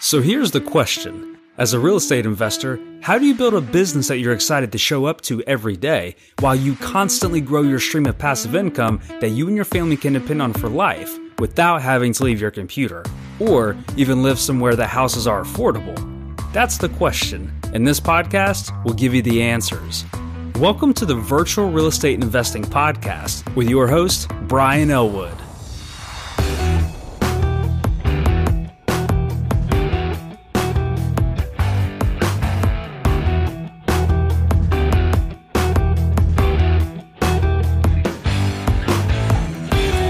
So here's the question. As a real estate investor, how do you build a business that you're excited to show up to every day while you constantly grow your stream of passive income that you and your family can depend on for life without having to leave your computer or even live somewhere that houses are affordable? That's the question, and this podcast will give you the answers. Welcome to the Virtual Real Estate Investing Podcast with your host, Brian Elwood.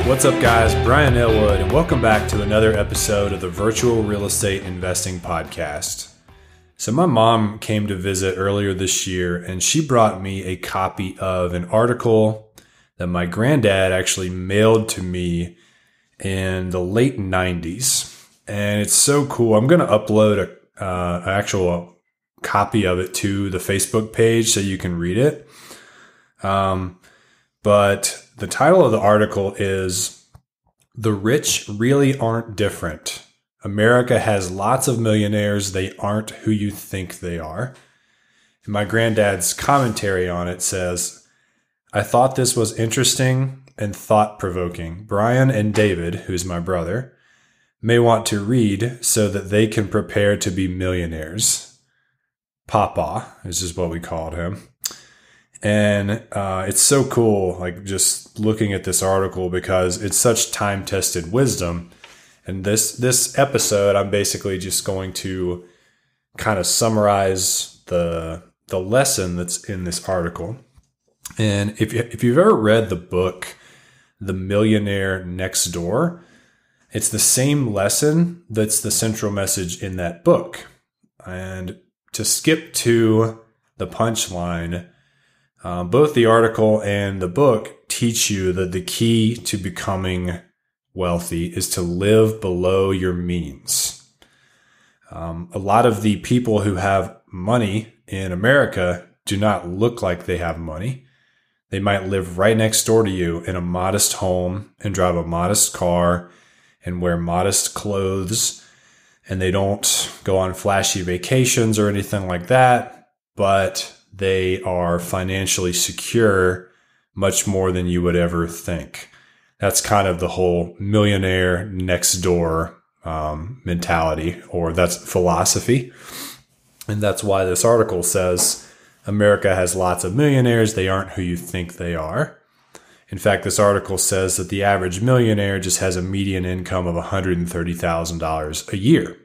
What's up, guys? Brian Elwood, and welcome back to another episode of the Virtual Real Estate Investing Podcast. So my mom came to visit earlier this year, and she brought me a copy of an article that my granddad actually mailed to me in the late 90s. And it's so cool. I'm going to upload an actual copy of it to the Facebook page so you can read it. But the title of the article is "The Rich Really Aren't Different. America has lots of millionaires. They aren't who you think they are." And my granddad's commentary on it says, "I thought this was interesting and thought-provoking. Brian and David, who's my brother, may want to read so that they can prepare to be millionaires." Papa, this is what we called him. And it's so cool, like just looking at this article because it's such time-tested wisdom. And this episode, I'm basically just going to kind of summarize the lesson that's in this article. And if you've ever read the book, The Millionaire Next Door, it's the same lesson that's the central message in that book. And to skip to the punchline, both the article and the book teach you that the key to becoming wealthy is to live below your means. A lot of the people who have money in America do not look like they have money. They might live right next door to you in a modest home and drive a modest car and wear modest clothes, and they don't go on flashy vacations or anything like that, but they are financially secure much more than you would ever think. That's kind of the whole millionaire next door mentality, or that's philosophy. And that's why this article says America has lots of millionaires. They aren't who you think they are. In fact, this article says that the average millionaire just has a median income of $130,000 a year.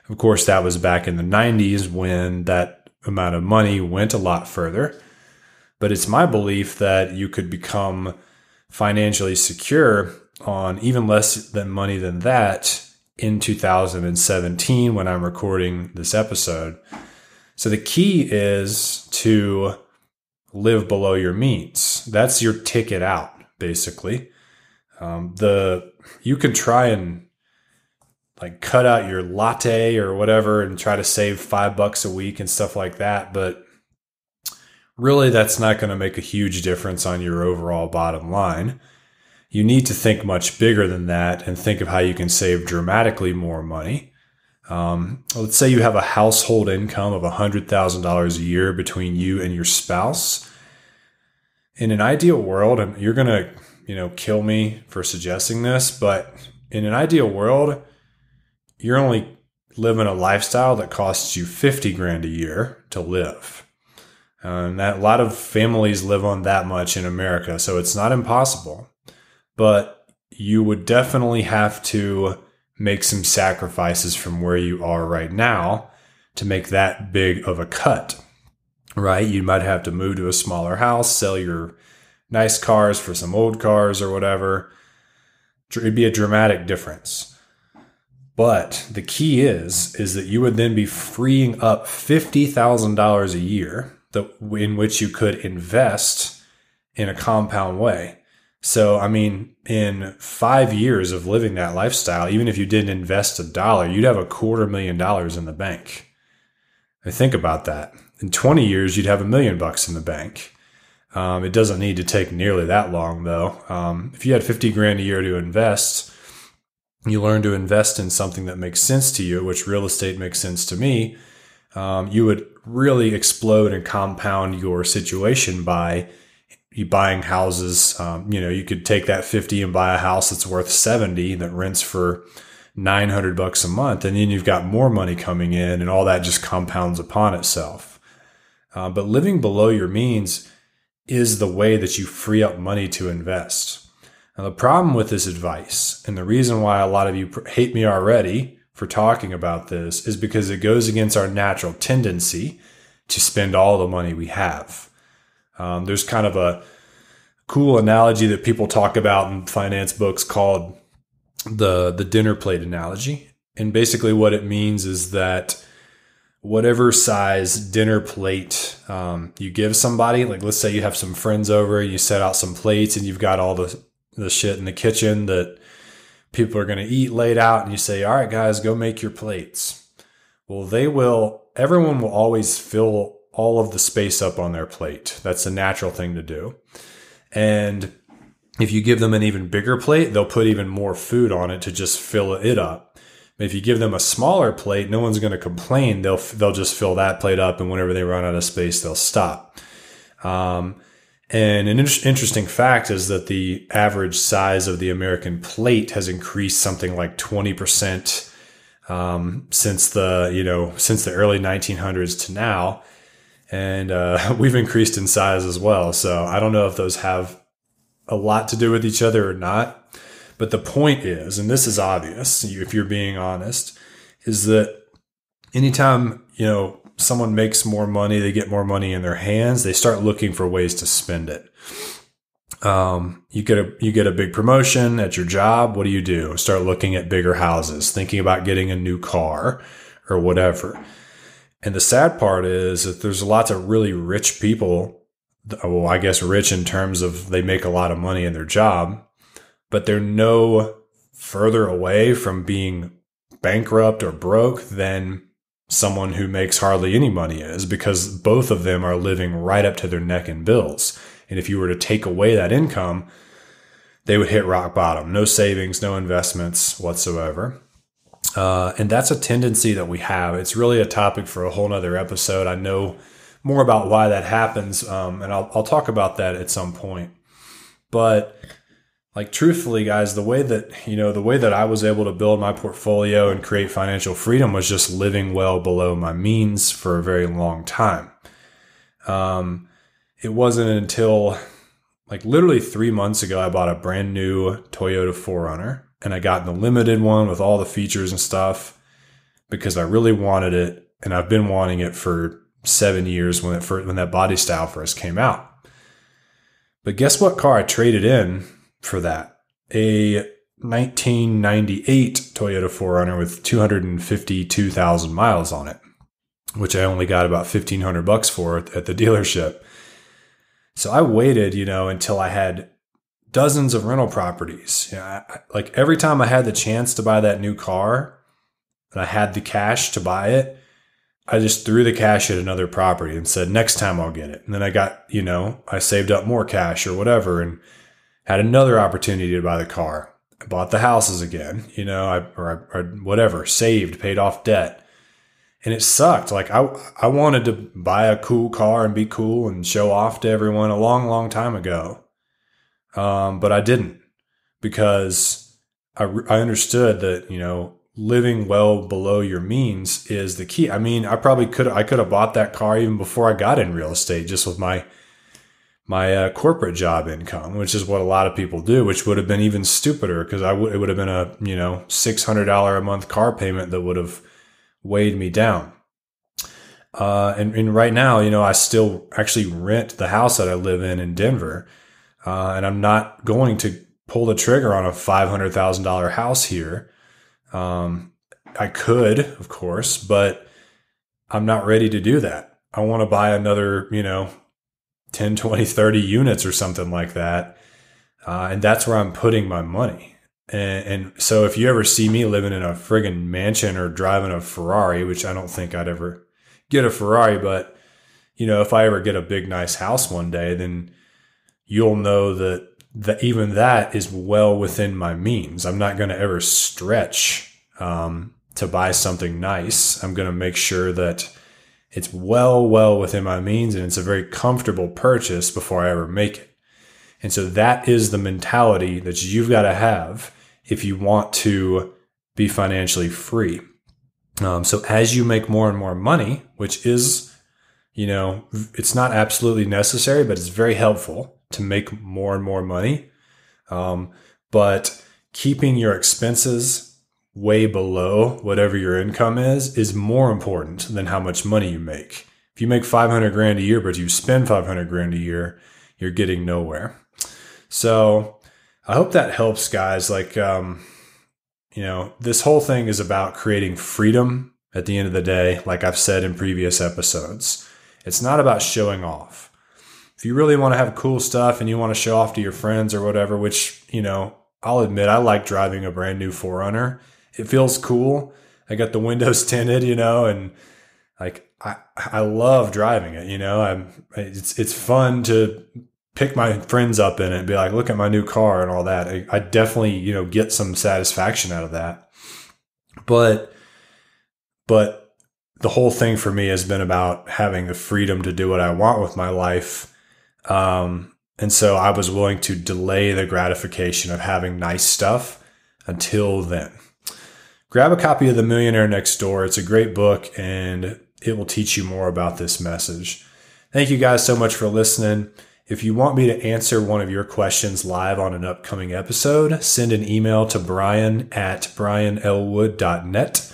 Of course, that was back in the 90s when that amount of money went a lot further. But it's my belief that you could become financially secure on even less than money than that in 2017 when I'm recording this episode. So the key is to live below your means. That's your ticket out, basically. You can try and like cut out your latte or whatever and try to save $5 a week and stuff like that. But really, that's not going to make a huge difference on your overall bottom line. You need to think much bigger than that and think of how you can save dramatically more money. Let's say you have a household income of $100,000 a year between you and your spouse. In an ideal world, and you're going to, kill me for suggesting this, but in an ideal world, you're only living a lifestyle that costs you $50,000 a year to live. And that a lot of families live on that much in America, so it's not impossible. But you would definitely have to make some sacrifices from where you are right now to make that big of a cut, right? You might have to move to a smaller house, sell your nice cars for some old cars or whatever. It'd be a dramatic difference. But the key is that you would then be freeing up $50,000 a year in which you could invest in a compound way. So, in 5 years of living that lifestyle, even if you didn't invest $1, you'd have $250,000 in the bank. And think about that. In 20 years, you'd have $1 million in the bank. It doesn't need to take nearly that long, though. If you had $50,000 a year to invest, you learn to invest in something that makes sense to you, which real estate makes sense to me, you would really explode and compound your situation by you buying houses. You could take that 50 and buy a house that's worth 70 that rents for $900 a month. And then you've got more money coming in, and all that just compounds upon itself. But living below your means is the way that you free up money to invest. Now, the problem with this advice, and the reason why a lot of you hate me already for talking about this, is because it goes against our natural tendency to spend all the money we have. There's kind of a cool analogy that people talk about in finance books called the dinner plate analogy. And basically what it means is that whatever size dinner plate you give somebody, like let's say you have some friends over, you set out some plates and you've got all the shit in the kitchen that people are going to eat laid out, and you say, all right, guys, go make your plates. Well, everyone will always fill all of the space up on their plate. That's a natural thing to do. And if you give them an even bigger plate, they'll put even more food on it to just fill it up. If you give them a smaller plate, no one's going to complain. They'll just fill that plate up, and whenever they run out of space, they'll stop. And an interesting fact is that the average size of the American plate has increased something like 20% since the early 1900s to now. And we've increased in size as well. So I don't know if those have a lot to do with each other or not. But the point is, and this is obvious if you're being honest, is that anytime, someone makes more money, they get more money in their hands, they start looking for ways to spend it. You get a big promotion at your job. What do? Start looking at bigger houses, thinking about getting a new car or whatever. And the sad part is that there's lots of really rich people. Well, I guess rich in terms of they make a lot of money in their job, but they're no further away from being bankrupt or broke than someone who makes hardly any money is, because both of them are living right up to their neck in bills. And if you were to take away that income, they would hit rock bottom. No savings, no investments whatsoever. And that's a tendency that we have. It's really a topic for a whole nother episode. I know more about why that happens, and I'll talk about that at some point. But truthfully, guys, the way that I was able to build my portfolio and create financial freedom was just living well below my means for a very long time. It wasn't until literally 3 months ago, I bought a brand new Toyota 4Runner, and I got the limited one with all the features and stuff because I really wanted it. And I've been wanting it for 7 years when that body style first came out. But guess what car I traded in for that? A 1998 Toyota 4Runner with 252,000 miles on it, which I only got about $1,500 for at the dealership. So I waited, until I had dozens of rental properties. Every time I had the chance to buy that new car and I had the cash to buy it, I just threw the cash at another property and said, next time I'll get it. And then I got, I saved up more cash or whatever and had another opportunity to buy the car. I bought the houses again, whatever, saved, paid off debt. And it sucked. I wanted to buy a cool car and be cool and show off to everyone a long, long time ago. But I didn't, because I understood that, living well below your means is the key. I mean, I could have bought that car even before I got in real estate, just with my corporate job income, which is what a lot of people do, which would have been even stupider because it would have been a, $600 a month car payment that would have weighed me down. And right now, I still actually rent the house that I live in Denver. And I'm not going to pull the trigger on a $500,000 house here. I could, of course, but I'm not ready to do that. I want to buy another, 10, 20, 30 units or something like that. And that's where I'm putting my money. And so if you ever see me living in a friggin' mansion or driving a Ferrari, which I don't think I'd ever get a Ferrari, but if I ever get a big, nice house one day, then you'll know that even that is well within my means. I'm not going to ever stretch to buy something nice. I'm going to make sure that it's well within my means and it's a very comfortable purchase before I ever make it. And so that is the mentality that you've got to have if you want to be financially free. So as you make more and more money, which is, it's not absolutely necessary, but it's very helpful to make more and more money. But keeping your expenses way below whatever your income is more important than how much money you make. If you make 500 grand a year, but you spend 500 grand a year, you're getting nowhere. So I hope that helps, guys. This whole thing is about creating freedom at the end of the day, like I've said in previous episodes. It's not about showing off. If you really want to have cool stuff and you want to show off to your friends or whatever, which, I'll admit I like driving a brand new 4Runner. It feels cool. I got the windows tinted, and I love driving it, it's fun to pick my friends up in it and be like, look at my new car and all that. I definitely, get some satisfaction out of that. But the whole thing for me has been about having the freedom to do what I want with my life. And so I was willing to delay the gratification of having nice stuff until then. Grab a copy of The Millionaire Next Door. It's a great book and it will teach you more about this message. Thank you guys so much for listening. If you want me to answer one of your questions live on an upcoming episode, send an email to brian@brianelwood.net,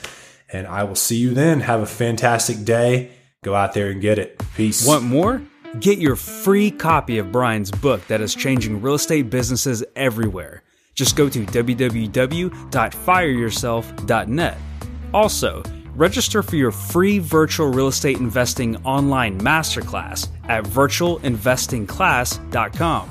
and I will see you then. Have a fantastic day. Go out there and get it. Peace. Want more? Get your free copy of Brian's book that is changing real estate businesses everywhere. Just go to www.fireyourself.net. Also, register for your free virtual real estate investing online masterclass at virtualinvestingclass.com.